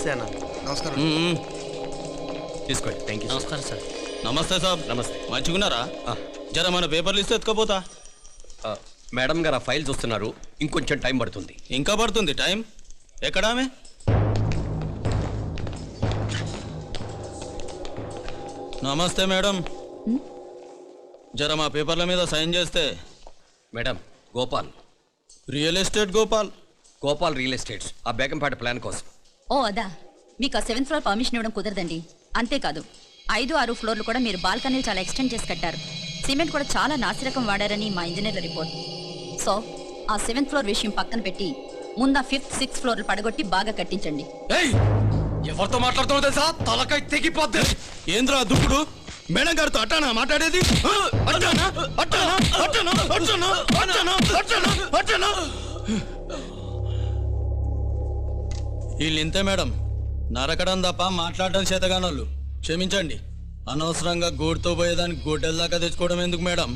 నమస్తే అన్న. నమస్కారం. తీసుకోండి. Thank you. నమస్కారం సార్. నమస్తే సాబ్. నమస్తే. మంచిగున్నారా? జర మన పేపర్లు ఇస్తే ఎత్తుకోపోతా. మేడం గారు ఆ ఫైల్ చూస్తున్నారు, ఇంకొంచెం టైం పడుతుంది. ఇంకా పడుతుంది టైం? ఎక్కడామే? నమస్తే మేడం. జర మా పేపర్ల మీద సైన్ చేస్తే. Madam, Gopal, real estate Gopal. Gopal real estates, ఆ బేగంపేట ప్లాన్ కోసం. ఓ అదా, మీకు ఆ 7th ఫ్లోర్ పర్మిషన్ ఇవ్వడం కుదరదండి. అంతేకాదు 5, 6 ఫ్లోర్లు కూడా మీరు బాల్కనీలు చాలా ఎక్స్టెండ్ చేసి కట్టారు. సిమెంట్ కూడా చాలా నాసిరకం వాడారని మా ఇంజనీర్ల రిపోర్ట్. సో ఆ 7th ఫ్లోర్ విషయం పక్కన పెట్టి ముందు ఆ 5th, 6th ఫ్లోర్లు పడగొట్టి బాగా కట్టించండి. ఎవరితో మాట్లాడుతున్నావు తెలుసా? తలకాయ తెగిపోద్ది. ఏంద్రా దుప్పుడు? మేడం గారితో అట్టానా మాట్లాడేది? వీళ్ళు ఇంతే మేడం, నరకడం తప్ప మాట్లాడడం చేతగానోళ్ళు. క్షమించండి, అనవసరంగా గోడుతో పోయేదానికి గోటెల దాకా తెచ్చుకోవడం ఎందుకు మేడం?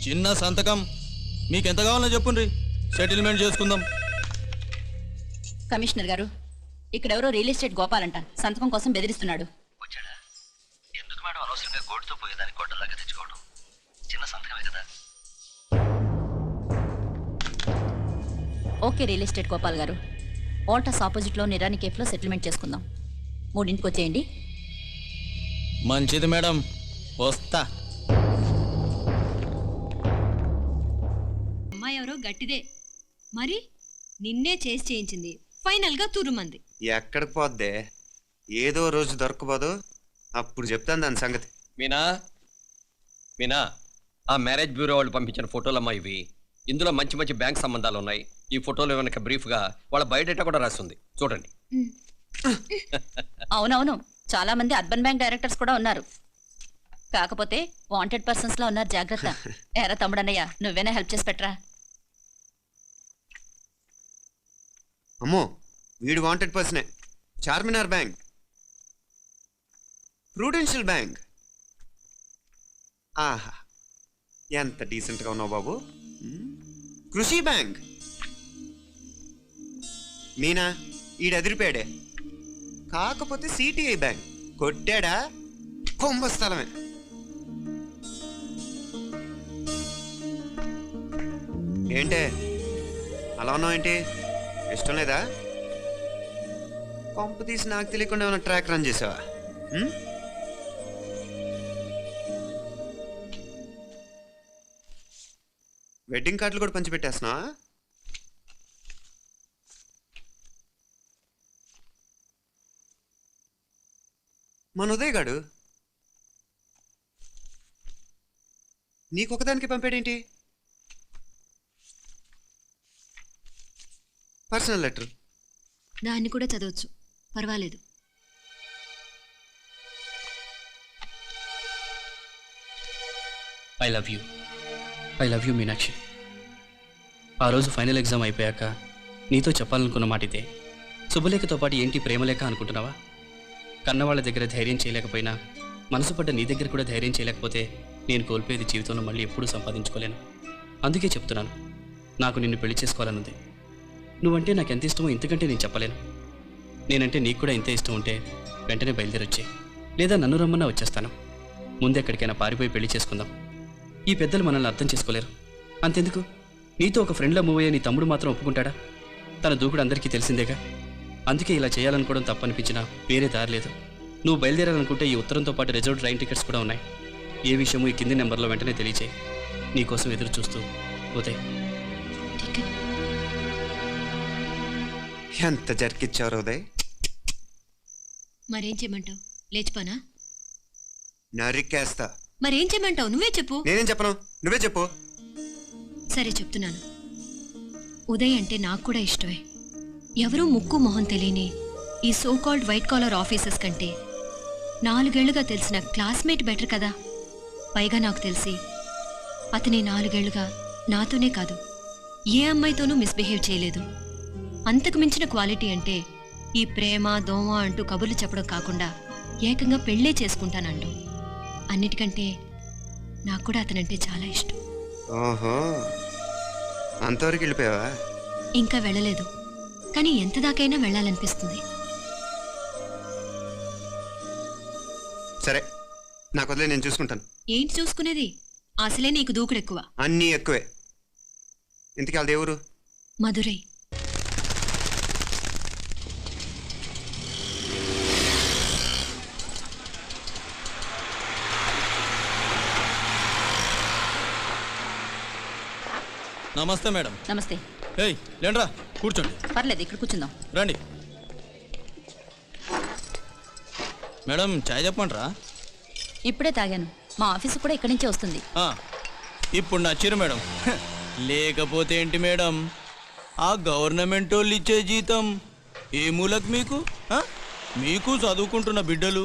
చిన్న సంతకం మీకు ఎంత కావాలో చెప్పుండ్రి, సెటిల్మెంట్ చేసుకుందాం. కమిషనర్ గారు, ఇక్కడెవరో రియల్ ఎస్టేట్ గోపాలంట సంతకం కోసం బెదిరిస్తున్నాడు. ఎందుకు మేడం అనవసరంగా గోటుతో పోయేదానికి గొడ్డలాగా తెచ్చుకోవడం? చిన్న సంతకమే కదా. ఓకే రియల్ ఎస్టేట్ గోపాల్ గారు, ఓల్టాస్ ఆపోజిట్లో నిరాని కేఫ్లో సెటిల్మెంట్ చేసుకుందాం. 3ంటికి వచ్చేయండి. మంచిది మేడం, వస్తా. అమ్మాయి ఎవరో గట్టిదే, మరి నిన్నే చేసి చేయించింది. ఫైనల్ గా తురుమంది. ఎక్కడికి పోద్దే? ఏదో రోజు దొరకబోదు, అప్పుడు చెప్తాను దాని సంగతి. మీనా, మీనా, ఆ మ్యారేజ్ బ్యూరో వాళ్ళు పంపించిన ఫోటోలమ్మా ఇవి. ఇందులో మంచి మంచి బ్యాంక్ సంబంధాలు ఉన్నాయి. ఈ ఫోటోలు వెనక బ్రీఫ్గా వాళ్ళ బయోడేటా కూడా రాస్తుంది, చూడండి. అవునవును, చాలా మంది అర్బన్ బ్యాంక్ డైరెక్టర్స్ కూడా ఉన్నారు. కాకపోతే వాంటెడ్ పర్సన్స్ లా ఉన్నారు, జాగ్రత్త. ఎరా తమ్ముడన్నయ్య, నువ్వేనా హెల్ప్ చేసి పెట్టరా? అమ్మో, వీడు వాంటెడ్ పర్సనే. Charminar bank, prudential bank. ఆహా, ఎంత డీసెంట్గా ఉన్నావు బాబు. కృషి బ్యాంక్. మీనా, ఈడు ఎదిరిపోయాడే. కాకపోతే సిటిఐ బ్యాంక్ కొట్టాడా, కుంభస్థలమే. ఏంటే అలా ఉన్నావు? ఏంటి ఇష్టం లేదా? కొంప తీసి నాకు తెలియకుండా ఏమైనా ట్రాక్ రన్ చేసావా? వెడ్డింగ్ కార్డులు కూడా పంచిపెట్టేస్తున్నావా? మన ఉదయ్ గాడు నీకొకదానికి పంపాడేంటి? Personal letter. దాన్ని కూడా చదవచ్చు, పర్వాలేదు. I love you Meenakshi. ఆ రోజు ఫైనల్ ఎగ్జామ్ అయిపోయాక నీతో చెప్పాలనుకున్న మాట ఇదే. శుభలేఖతో పాటు ఏంటి ప్రేమలేఖ అనుకుంటున్నావా? కన్నవాళ్ళ దగ్గర ధైర్యం చేయలేకపోయినా మనసు పడ్డ నీ దగ్గర కూడా ధైర్యం చేయలేకపోతే నేను కోల్పోయేది జీవితంలో మళ్ళీ ఎప్పుడూ సంపాదించుకోలేను. అందుకే చెప్తున్నాను, నాకు నిన్ను పెళ్లి చేసుకోవాలనుంది. నువ్వంటే నాకు ఎంత ఇష్టమో ఇంతకంటే నేను చెప్పలేను. నేనంటే నీకు కూడా ఇంత ఇష్టం ఉంటే వెంటనే బయలుదేరొచ్చే, లేదా నన్ను రమ్మన్నా వచ్చేస్తాను. ముందెక్కడికైనా పారిపోయి పెళ్లి చేసుకుందాం. ఈ పెద్దలు మనల్ని అర్థం చేసుకోలేరు. అంతెందుకు, నీతో ఒక ఫ్రెండ్లా మూవ్ అయ్యే నీ తమ్ముడు మాత్రం ఒప్పుకుంటాడా? తన దూకుడు అందరికీ తెలిసిందేగా. అందుకే ఇలా చేయాలనుకోవడం తప్పనిపించినా వేరే దారి లేదు. నువ్వు బయలుదేరాలనుకుంటే ఈ ఉత్తరంతో పాటు రిజర్వ్ ట్రైన్ టికెట్స్ కూడా ఉన్నాయి. ఏ విషయమూ ఈ కింది నెంబర్లో వెంటనే తెలియచేయి. నీకోసం ఎదురు చూస్తూ ఉదయ్. ఎంత జరికిచ్చారు ఉదయ్. మరేం చేయమంటావు? లేచిపోనా? నరికేస్తా. మరేం చేయమంటావు? నువ్వే చెప్పు. నేనేం చెప్పను, నువ్వే చెప్పు. సరే చెప్తున్నాను. ఉదయ్ అంటే నాకు కూడా ఇష్టమే. ఎవరూ ముక్కు మొహం తెలియని ఈ so called white collar officers కంటే 4 ఏళ్లుగా తెలిసిన క్లాస్మేట్ బెటర్ కదా. పైగా నాకు తెలిసి అతని 4 ఏళ్లుగా నాతోనే కాదు ఏ అమ్మాయితోనూ మిస్బిహేవ్ చేయలేదు. అంతకు మించిన క్వాలిటీ అంటే ఈ ప్రేమ దోమ అంటూ కబుర్లు చెప్పడం కాకుండా ఏకంగా పెళ్ళే చేసుకుంటానంటూ. అన్నిటికంటే నాకు కూడా అతనంటే చాలా ఇష్టం. ఓహో, అంతవరకు వెళ్ళిపోయావా? ఇంకా వెళ్ళలేదు, కానీ ఎంత దాకైనా వెళ్ళాలనిపిస్తుంది. సరే నాకు వదిలే, నేను చూసుకుంటాను. ఏంటి చూసుకునేది? అసలే నీకు దూకుడు ఎక్కువ. అన్నీ ఎక్కువే. ఇంతకీ వాళ్ళ దేవురు? మధురై. నమస్తే మేడం. నమస్తే. ఏయ్ లేండ్రా, కూర్చోండి. పర్లేదు, ఇక్కడ కూర్చుందాం. రండి మేడం, చాయ్ చెప్పండిరా. ఇప్పుడే తాగాను. మా ఆఫీసు కూడా ఇక్కడి నుంచే వస్తుంది. ఇప్పుడు నచ్చిరు మేడం. లేకపోతే ఏంటి మేడం, ఆ గవర్నమెంట్ వాళ్ళు ఇచ్చే జీతం ఏ మూలకు మీకు? మీకు చదువుకుంటున్న బిడ్డలు,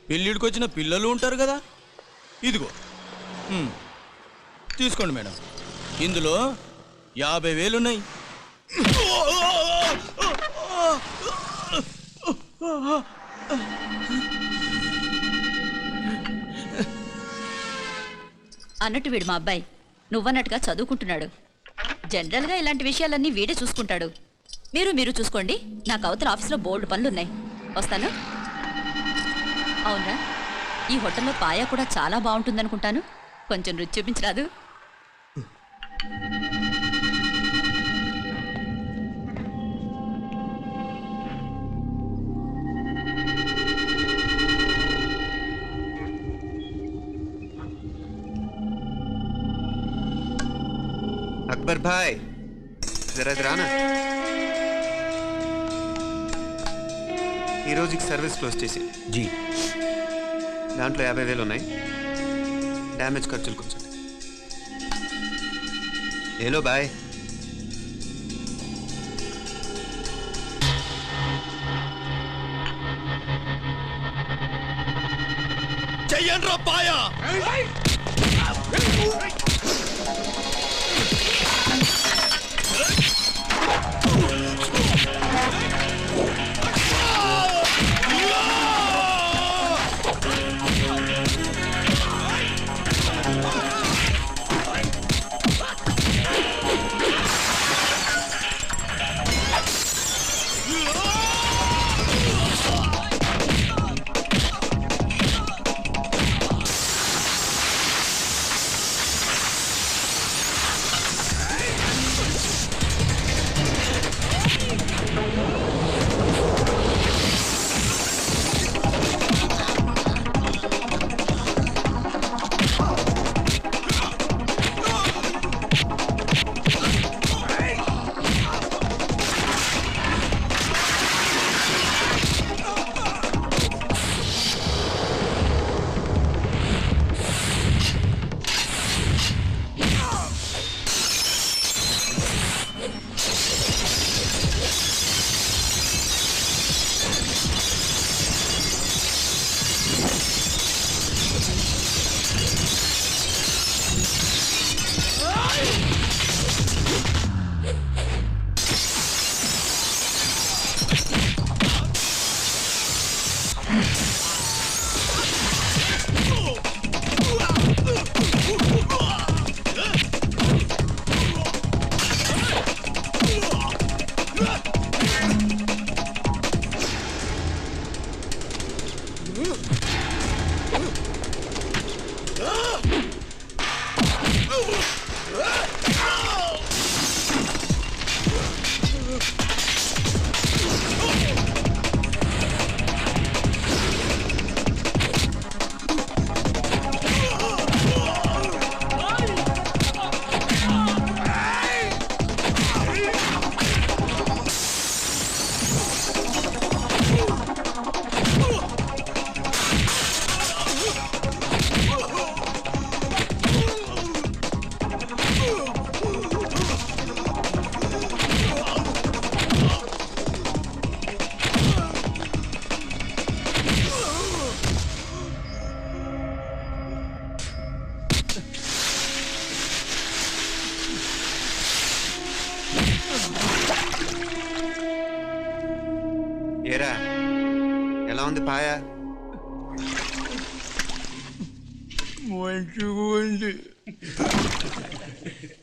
పెళ్ళిడికి వచ్చిన పిల్లలు ఉంటారు కదా. ఇదిగో తీసుకోండి మేడం, ఇందులో 50,000 ఉన్నాయి. అన్నట్టు వీడు మా అబ్బాయి నువ్వన్నట్టుగా చదువుకుంటున్నాడు. జనరల్గా ఇలాంటి విషయాలన్నీ వీడే చూసుకుంటాడు. మీరు చూసుకోండి. నాకు అవతల ఆఫీస్లో బోల్డ్ పనులున్నాయి. వస్తాను. అవునరా, ఈ హోటల్లో పాయా కూడా చాలా బాగుంటుందనుకుంటాను. కొంచెం రుచి చూపించరాదు? అక్బర్ భాయ్ జరా రానా. ఈ రోజుకి సర్వీస్ క్లోజ్ చేసి జీ. దాంట్లో 50,000 ఉన్నాయి. డ్యామేజ్ ఖర్చులు కొంచెం. ఏలో బాయ్. చెయ్యండ్రా పాయా. ఏరా ఎలా ఉంది పాయా? మంచిగా ఉంది.